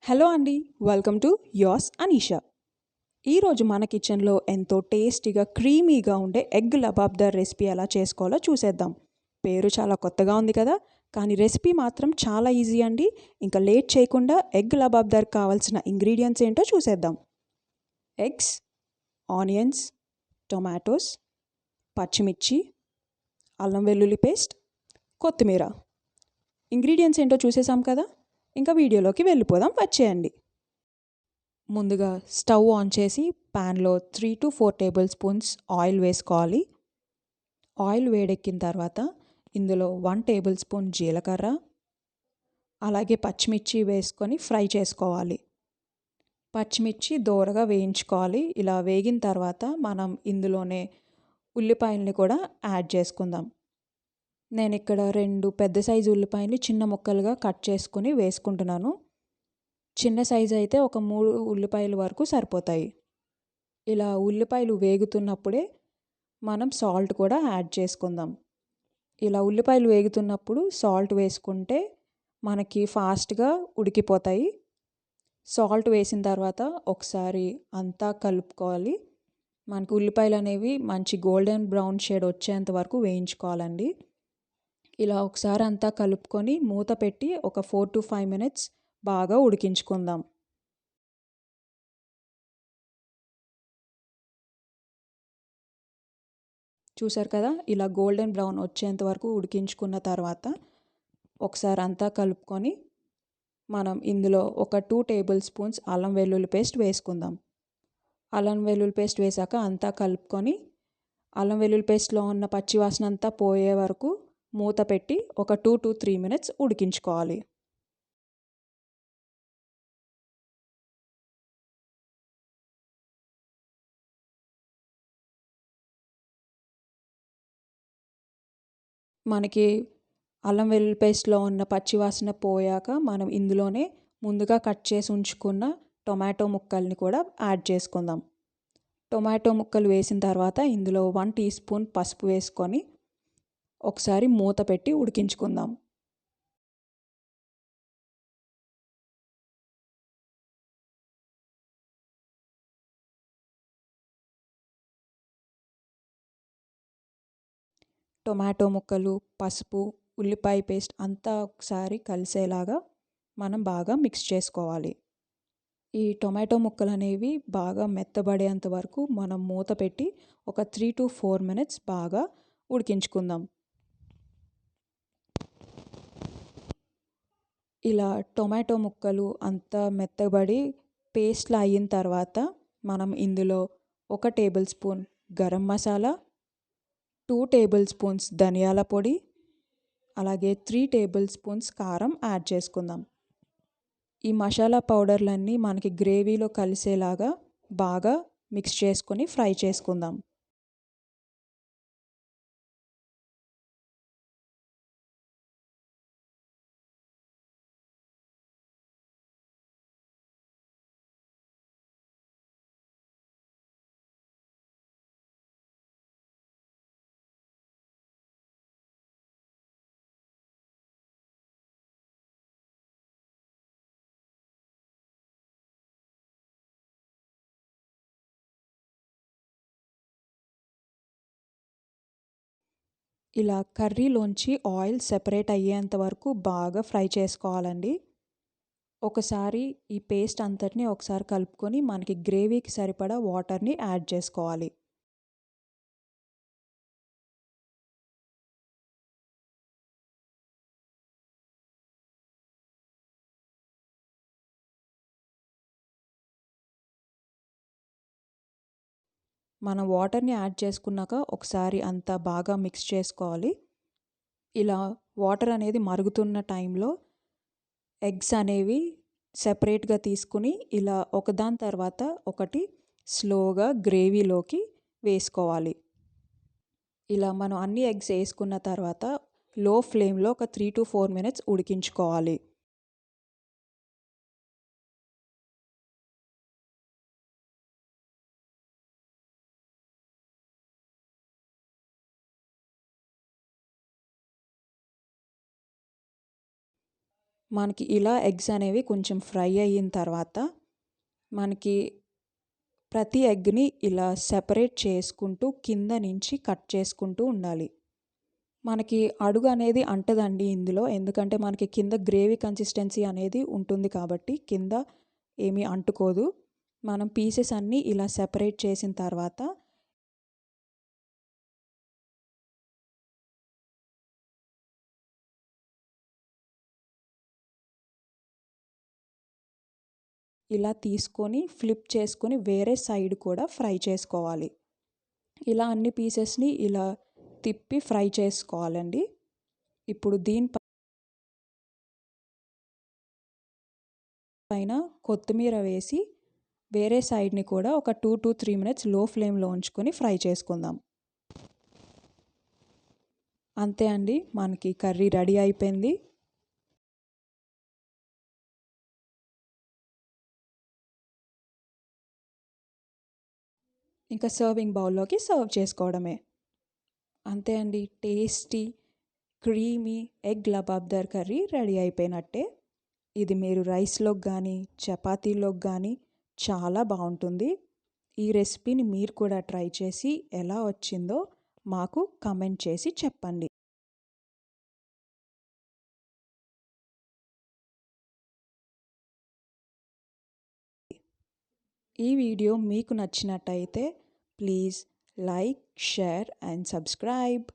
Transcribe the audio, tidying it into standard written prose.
Hello అండి. Welcome to yours Anisha. ఈరోజు మన కిచెన్లో ఎంతో టేస్టీగా క్రీమీగా ఉండే ఎగ్ లబాబ్దార్ రెసిపీ ఎలా చేసుకోవాలో చూసేద్దాం. పేరు చాలా కొత్తగా ఉంది కదా, కానీ రెసిపీ మాత్రం చాలా ఈజీ అండి. ఇంకా లేట్ చేయకుండా ఎగ్ లబాబ్దార్ కావాల్సిన ఇంగ్రీడియంట్స్ ఏంటో చూసేద్దాం. ఎగ్స్, ఆనియన్స్, టొమాటోస్, పచ్చిమిర్చి, అల్లం వెల్లుల్లి పేస్ట్, కొత్తిమీర. ఇంగ్రీడియంట్స్ ఏంటో చూసేసాం కదా, ఇంకా వీడియోలోకి వెళ్ళిపోదాం, వచ్చేయండి. ముందుగా స్టవ్ ఆన్ చేసి ప్యాన్లో 3 to 4 టేబుల్ స్పూన్స్ ఆయిల్ వేసుకోవాలి. ఆయిల్ వేడెక్కిన తర్వాత ఇందులో 1 టేబుల్ స్పూన్ జీలకర్ర, అలాగే పచ్చిమిర్చి వేసుకొని ఫ్రై చేసుకోవాలి. పచ్చిమిర్చి దోరగా వేయించుకోవాలి. ఇలా వేగిన తర్వాత మనం ఇందులోనే ఉల్లిపాయల్ని కూడా యాడ్ చేసుకుందాం. నేను ఇక్కడ 2 పెద్ద సైజు ఉల్లిపాయల్ని చిన్న ముక్కలుగా కట్ చేసుకుని వేసుకుంటున్నాను. చిన్న సైజు అయితే ఒక 3 ఉల్లిపాయల వరకు సరిపోతాయి. ఇలా ఉల్లిపాయలు వేగుతున్నప్పుడే మనం సాల్ట్ కూడా యాడ్ చేసుకుందాం. ఇలా ఉల్లిపాయలు వేగుతున్నప్పుడు సాల్ట్ వేసుకుంటే మనకి ఫాస్ట్గా ఉడికిపోతాయి. సాల్ట్ వేసిన తర్వాత ఒకసారి అంతా కలుపుకోవాలి. మనకు ఉల్లిపాయలు అనేవి మంచి గోల్డెన్ బ్రౌన్ షేడ్ వచ్చేంత వరకు వేయించుకోవాలండి. ఇలా ఒకసారి అంతా కలుపుకొని మూత పెట్టి ఒక 4 to 5 మినిట్స్ బాగా ఉడికించుకుందాం. చూసారు కదా, ఇలా గోల్డెన్ బ్రౌన్ వచ్చేంత వరకు ఉడికించుకున్న తర్వాత ఒకసారి అంతా కలుపుకొని మనం ఇందులో ఒక 2 టేబుల్ స్పూన్స్ అల్లం వెల్లుల్లి పేస్ట్ వేసుకుందాం. అల్లం వెల్లుల్లి పేస్ట్ వేసాక అంతా కలుపుకొని అల్లం వెల్లుల్లి పేస్ట్లో ఉన్న పచ్చివాసన అంతా పోయే వరకు మూత పెట్టి ఒక 2 to 3 మినిట్స్ ఉడికించుకోవాలి. మనకి అల్లం వెల్లుల్లి పేస్ట్లో ఉన్న పచ్చివాసన పోయాక మనం ఇందులోనే ముందుగా కట్ చేసి ఉంచుకున్న టొమాటో ముక్కల్ని కూడా యాడ్ చేసుకుందాం. టొమాటో ముక్కలు వేసిన తర్వాత ఇందులో 1 టీ స్పూన్ పసుపు వేసుకొని ఒకసారి మూత పెట్టి ఉడికించుకుందాం. టొమాటో ముక్కలు, పసుపు, ఉల్లిపాయ పేస్ట్ అంతా ఒకసారి కలిసేలాగా మనం బాగా మిక్స్ చేసుకోవాలి. ఈ టొమాటో ముక్కలు అనేవి బాగా మెత్తబడేంత వరకు మనం మూత పెట్టి ఒక 3 to 4 మినిట్స్ బాగా ఉడికించుకుందాం. ఇలా టొమాటో ముక్కలు అంతా మెత్తబడి పేస్ట్లా అయిన తర్వాత మనం ఇందులో 1 table spoon garam masala, 2 table spoons ధనియాల పొడి, అలాగే 3 టేబుల్ స్పూన్స్ కారం యాడ్ చేసుకుందాం. ఈ మసాలా పౌడర్లన్నీ మనకి గ్రేవీలో కలిసేలాగా బాగా మిక్స్ చేసుకొని ఫ్రై చేసుకుందాం. ఇలా కర్రీలోంచి ఆయిల్ సెపరేట్ అయ్యేంత వరకు బాగా ఫ్రై చేసుకోవాలండి. ఒకసారి ఈ పేస్ట్ అంతటిని ఒకసారి కలుపుకొని మనకి గ్రేవీకి సరిపడా వాటర్ని యాడ్ చేసుకోవాలి. మనం వాటర్ని యాడ్ చేసుకున్నాక ఒకసారి అంతా బాగా మిక్స్ చేసుకోవాలి. ఇలా వాటర్ అనేది మరుగుతున్న టైంలో ఎగ్స్ అనేవి సెపరేట్గా తీసుకుని ఇలా ఒకదాని తర్వాత ఒకటి స్లోగా గ్రేవీలోకి వేసుకోవాలి. ఇలా మనం అన్ని ఎగ్స్ వేసుకున్న తర్వాత లో ఫ్లేమ్లో ఒక 3 to 4 మినిట్స్ ఉడికించుకోవాలి. మనకి ఇలా ఎగ్స్ అనేవి కొంచెం ఫ్రై అయిన తర్వాత మనకి ప్రతి ఎగ్ని ఇలా సెపరేట్ చేసుకుంటూ కింద నుంచి కట్ చేసుకుంటూ ఉండాలి. మనకి అడుగు అనేది అంటదండి ఇందులో, ఎందుకంటే మనకి కింద గ్రేవీ కన్సిస్టెన్సీ అనేది ఉంటుంది కాబట్టి కింద ఏమీ అంటుకోదు. మనం పీసెస్ అన్నీ ఇలా సెపరేట్ చేసిన తర్వాత ఇలా తీసుకొని ఫ్లిప్ చేసుకొని వేరే సైడ్ కూడా ఫ్రై చేసుకోవాలి. ఇలా అన్ని పీసెస్ని ఇలా తిప్పి ఫ్రై చేసుకోవాలండి. ఇప్పుడు దీనిపైన కొత్తిమీర వేసి వేరే సైడ్ని కూడా ఒక 2 to 3 మినిట్స్ లో ఫ్లేమ్లో ఉంచుకొని ఫ్రై చేసుకుందాం. అంతే అండి, మనకి కర్రీ రెడీ అయిపోయింది. ఇంకా సర్వింగ్ బౌల్లోకి సర్వ్ చేసుకోవడమే. అంతే అండి, tasty creamy egg lababdar curry ready అయిపోయినట్టే. ఇది మీరు రైస్లోకి కానీ చపాతీలోకి కానీ చాలా బాగుంటుంది. ఈ రెసిపీని మీరు కూడా ట్రై చేసి ఎలా వచ్చిందో మాకు కామెంట్ చేసి చెప్పండి. ఈ వీడియో మీకు నచ్చినట్టయితే please like, share and subscribe.